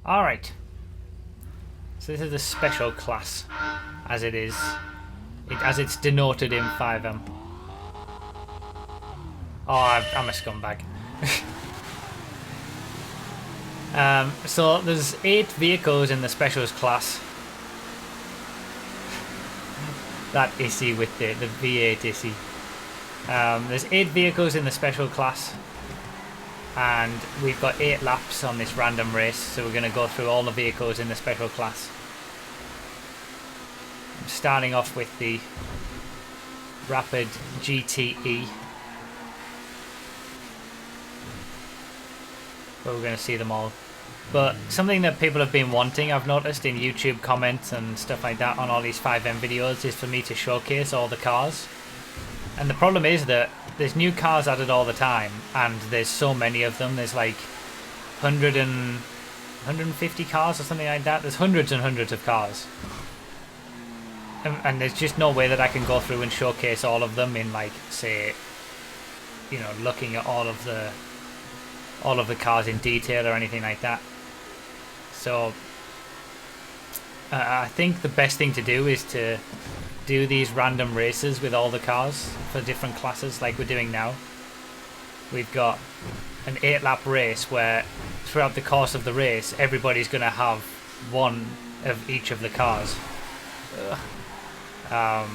Alright. So this is the special class, as it is. As it's denoted in FiveM. Oh, I'm a scumbag. So there's 8 vehicles in the specials class. That Issi with the V8 Issi. There's 8 vehicles in the special class. And we've got 8 laps on this random race. So we're going to go through all the vehicles in the special class. I'm starting off with the Rapid GTE. But we're going to see them all. But something that people have been wanting, I've noticed in YouTube comments and stuff like that on all these FiveM videos, is for me to showcase all the cars. And the problem is that there's new cars added all the time, and there's so many of them. There's like 150 cars or something like that. There's hundreds and hundreds of cars. And there's just no way that I can go through and showcase all of them in, like, say, you know, looking at all of the cars in detail or anything like that. So I think the best thing to do is to do these random races with all the cars for different classes like we're doing now. We've got an 8-lap race where throughout the course of the race everybody's going to have one of each of the cars. I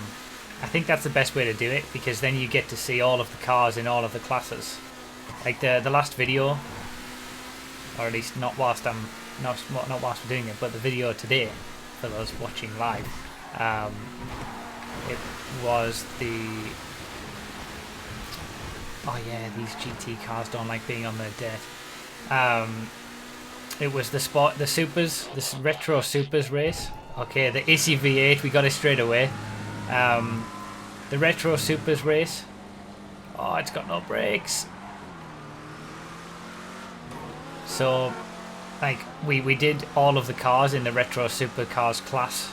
think that's the best way to do it, because then you get to see all of the cars in all of the classes. Like the last video, or at least not whilst we're doing it, but the video today for those watching live, it was the these GT cars don't like being on the dirt. It was the supers, this retro supers race. Okay, the Issi V8, we got it straight away. The retro supers race. Oh, it's got no brakes. So, like, we did all of the cars in the retro supercars class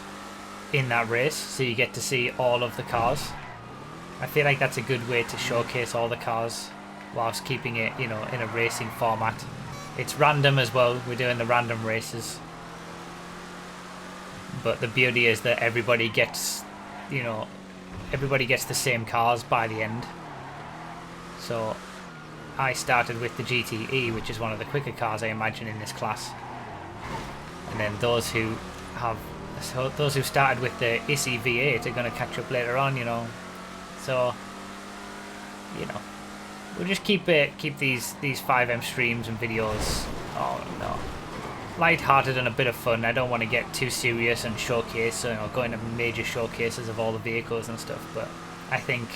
in that race, so you get to see all of the cars. I feel like that's a good way to showcase all the cars whilst keeping it, you know, in a racing format. It's random as well. We're doing the random races, but the beauty is that everybody gets, you know, everybody gets the same cars by the end. So I started with the GTE, which is one of the quicker cars I imagine in this class, and then those who started with the Issi V8 are going to catch up later on, you know. So, you know, we'll just keep these FiveM streams and videos, oh no, light-hearted and a bit of fun. I don't want to get too serious and showcase, you know, go into major showcases of all the vehicles and stuff, but I think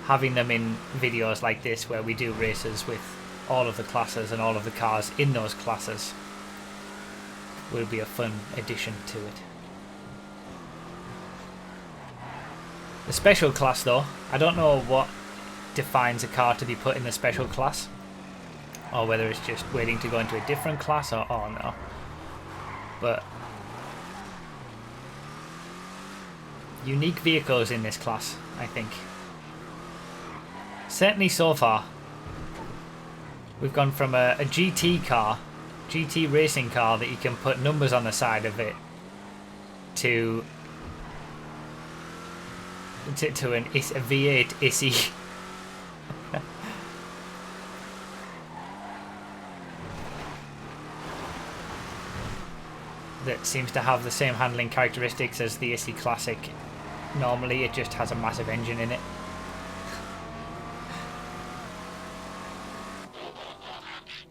having them in videos like this where we do races with all of the classes and all of the cars in those classes will be a fun addition to it. The special class though, I don't know what defines a car to be put in the special class, or whether it's just waiting to go into a different class, or oh no. But unique vehicles in this class, I think. Certainly so far. We've gone from a GT car, GT racing car that you can put numbers on the side of it, to a V8 Issi. That seems to have the same handling characteristics as the Issi Classic. Normally it just has a massive engine in it.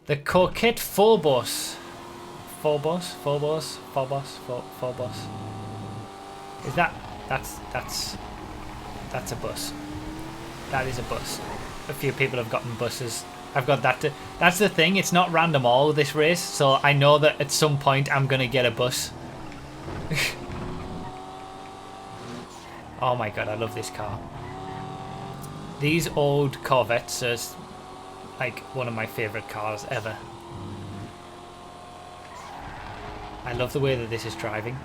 The Coquette Phobos. Phobos? Is that's a bus. That is a bus. A few people have gotten buses. I've got that. That's the thing. It's not random all this race, so I know that at some point I'm gonna get a bus. Oh my god, I love this car. These old Corvettes are like one of my favorite cars ever. I love the way that this is driving.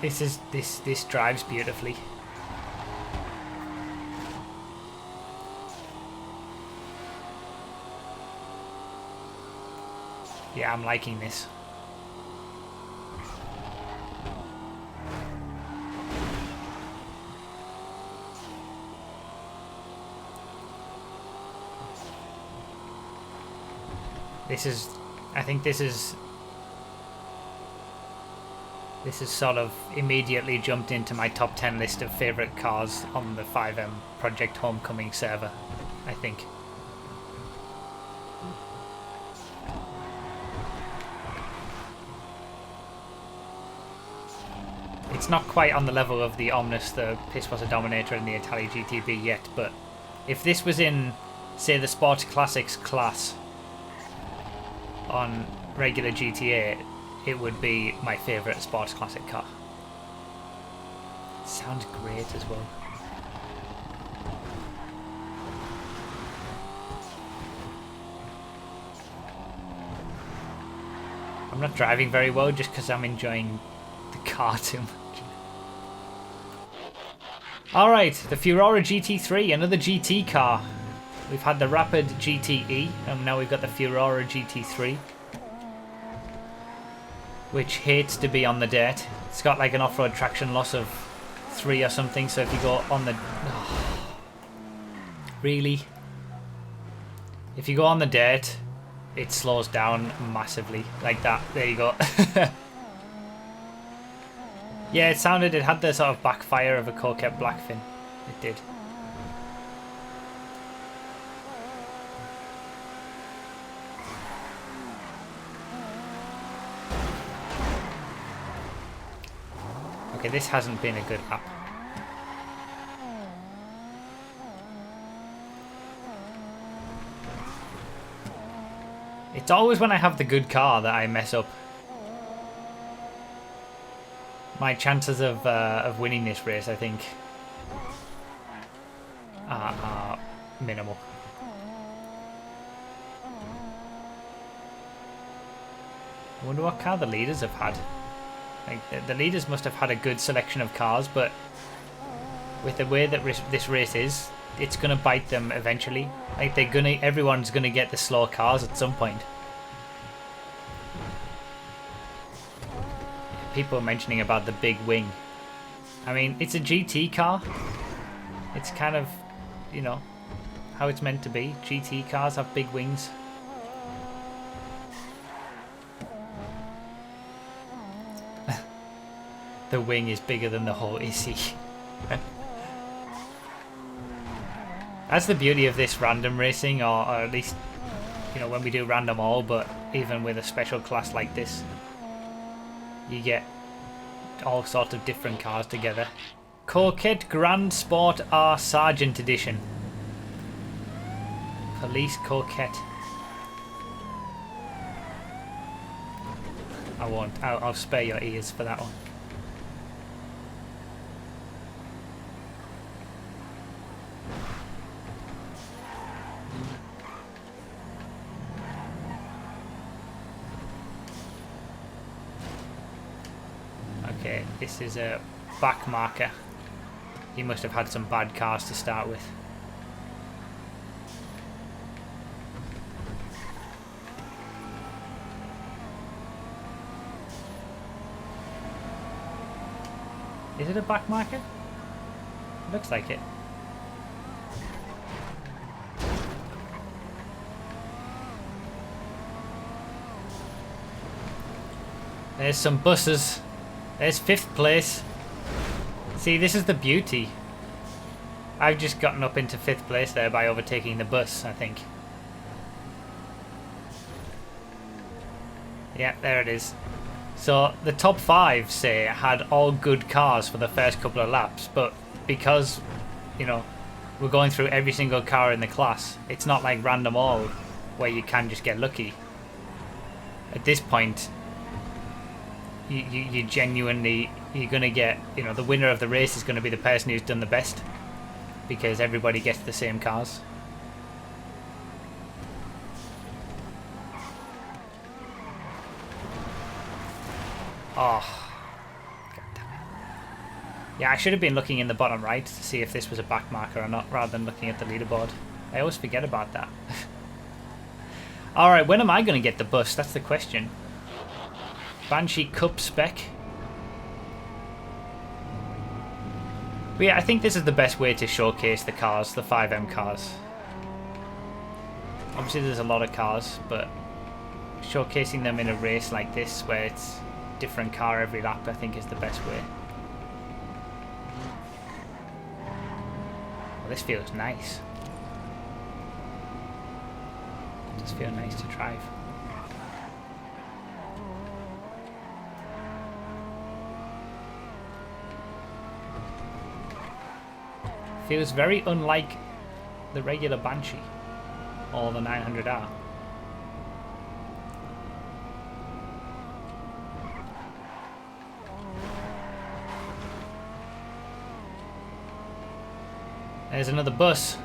This drives beautifully. Yeah, I'm liking this. I think this is sort of immediately jumped into my top 10 list of favourite cars on the FiveM Project Homecoming server, I think. It's not quite on the level of the Omnis, the Pisswasser Dominator and the Itali GTB yet, but if this was in, say, the Sports Classics class on regular GTA, it would be my favourite Sports Classic car. Sounds great as well. I'm not driving very well just because I'm enjoying the car too much. Alright, the Furora GT3, another GT car. We've had the Rapid GTE, and now we've got the Furora GT3. Which hates to be on the dirt. It's got like an off-road traction loss of 3 or something, so if you go on the... Oh, really? If you go on the dirt, it slows down massively. Like that. There you go. Yeah, it had the sort of backfire of a Coquette Blackfin. It did. Okay, this hasn't been a good lap. It's always when I have the good car that I mess up. My chances of winning this race, I think, are minimal. I wonder what car the leaders have had. Like the leaders must have had a good selection of cars, but with the way that this race is, it's gonna bite them eventually. Like everyone's gonna get the slow cars at some point. People are mentioning about the big wing. I mean, it's a GT car. It's kind of, you know, how it's meant to be. GT cars have big wings. The wing is bigger than the whole Issi. That's the beauty of this random racing, or at least, you know, when we do random all, but even with a special class like this, you get all sorts of different cars together. Coquette Grand Sport R Sergeant Edition. Police Coquette. I won't. I'll spare your ears for that one. Okay, this is a back marker. He must have had some bad cars to start with. Is it a back marker? Looks like it. There's some buses. There's 5th place. See, this is the beauty. I've just gotten up into 5th place there by overtaking the bus, I think. Yeah, there it is. So the top 5, say, had all good cars for the first couple of laps, but because, you know, we're going through every single car in the class, it's not like random all where you can just get lucky. At this point, you genuinely, you're going to get, you know, the winner of the race is going to be the person who's done the best, because everybody gets the same cars. Oh, God damn it. Yeah, I should have been looking in the bottom right to see if this was a back marker or not, rather than looking at the leaderboard. I always forget about that. Alright, when am I going to get the bus? That's the question. Banshee Cup spec. But yeah, I think this is the best way to showcase the cars, the FiveM cars. Obviously there's a lot of cars, but showcasing them in a race like this where it's different car every lap, I think is the best way. Well, this feels nice. It does feel nice to drive. Feels very unlike the regular Banshee or the 900R. There's another bus.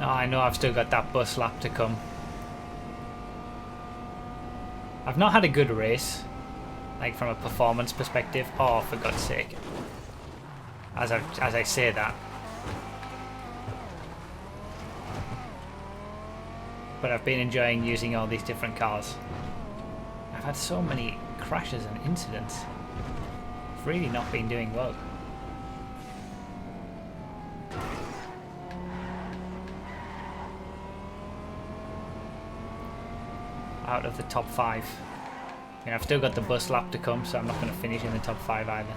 Oh, I know I've still got that bus lap to come. I've not had a good race, like from a performance perspective. Oh, for God's sake. As I say that. But I've been enjoying using all these different cars. I've had so many crashes and incidents. I've really not been doing well. Out of the top 5. I mean, I've still got the bus lap to come, so I'm not going to finish in the top 5 either.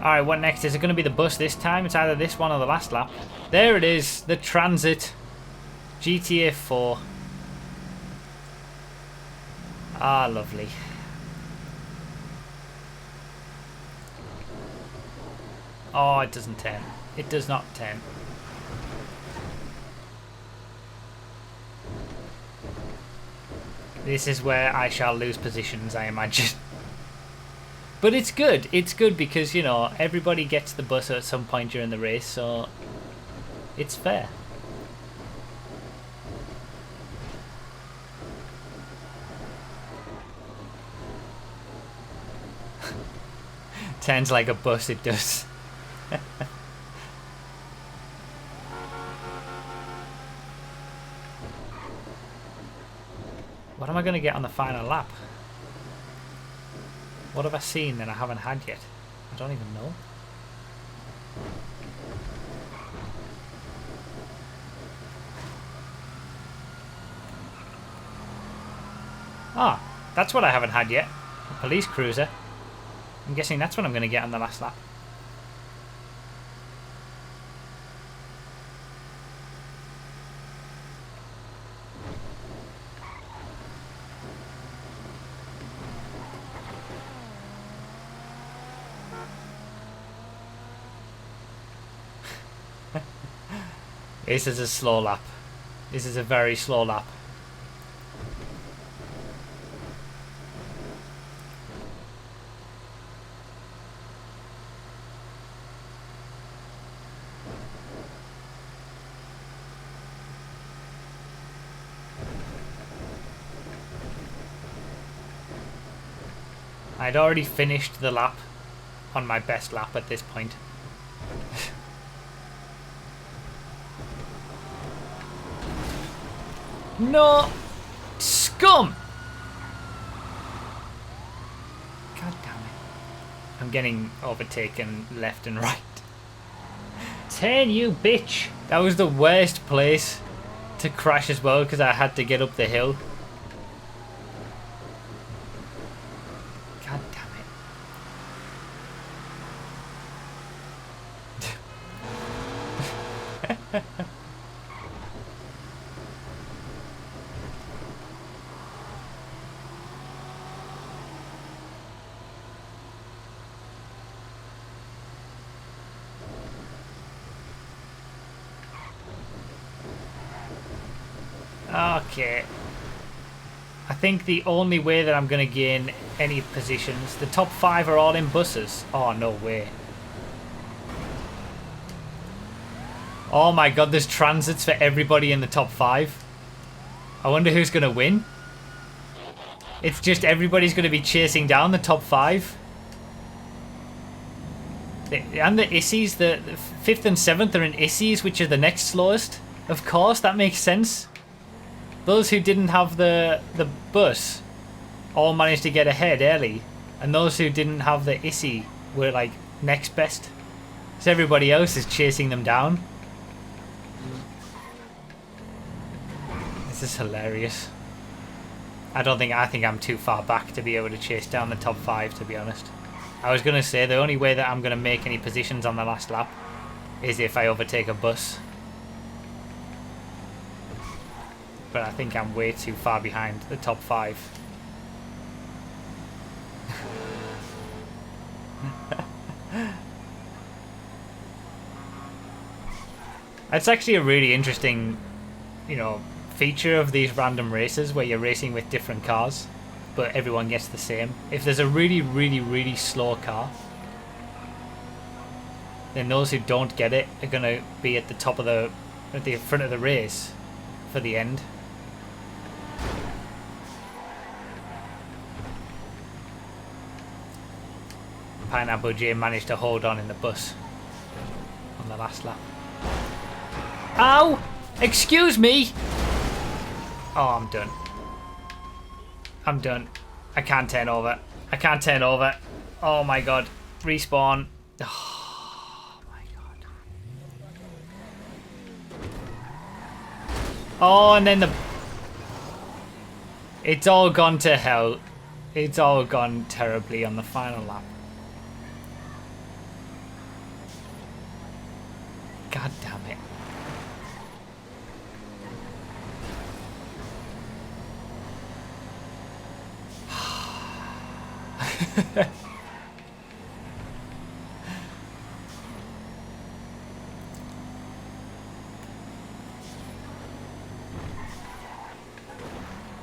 Alright, what next? Is it going to be the bus this time? It's either this one or the last lap. There it is, the Transit GTA 4. Ah, lovely. Oh, it doesn't turn. It does not turn. This is where I shall lose positions, I imagine. But it's good. It's good because, you know, everybody gets the bus at some point during the race, so it's fair. Turns like a bus, it does. What am I going to get on the final lap? What have I seen that I haven't had yet? I don't even know. Ah, that's what I haven't had yet. A police cruiser. I'm guessing that's what I'm going to get on the last lap. This is a slow lap. This is a very slow lap. I'd already finished the lap on my best lap at this point. No! Scum! God damn it. I'm getting overtaken left and right. Turn, you bitch! That was the worst place to crash as well because I had to get up the hill. God damn it. Okay. I think the only way that I'm going to gain any positions... The top 5 are all in buses. Oh, no way. Oh my god, there's transits for everybody in the top 5. I wonder who's going to win. It's just everybody's going to be chasing down the top 5. And the Issis, the 5th and 7th are in Issis, which are the next slowest. Of course, that makes sense. Those who didn't have the bus all managed to get ahead early. And those who didn't have the Issi were like next best. So everybody else is chasing them down. This is hilarious. I think I'm too far back to be able to chase down the top 5, to be honest. I was going to say the only way that I'm going to make any positions on the last lap is if I overtake a bus. But I think I'm way too far behind the top 5. It's actually a really interesting, you know, feature of these random races where you're racing with different cars, but everyone gets the same. If there's a really, really, really slow car, then those who don't get it are going to be at the top of the front of the race for the end. Pineapple J managed to hold on in the bus on the last lap. Ow! Excuse me! Oh, I'm done. I'm done. I can't turn over. I can't turn over. Oh my god. Respawn. Oh my god. Oh, and then the... It's all gone to hell. It's all gone terribly on the final lap. God damn it.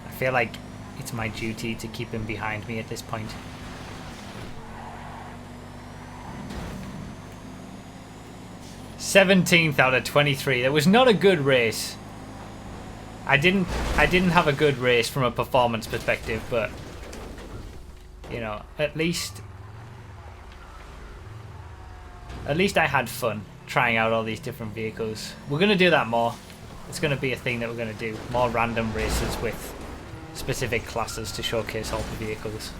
I feel like it's my duty to keep him behind me at this point. "17th out of 23. That was not a good race. I didn't have a good race from a performance perspective, but you know, at least I had fun trying out all these different vehicles. We're going to do that more. It's going to be a thing that we're going to do. More random races with specific classes to showcase all the vehicles.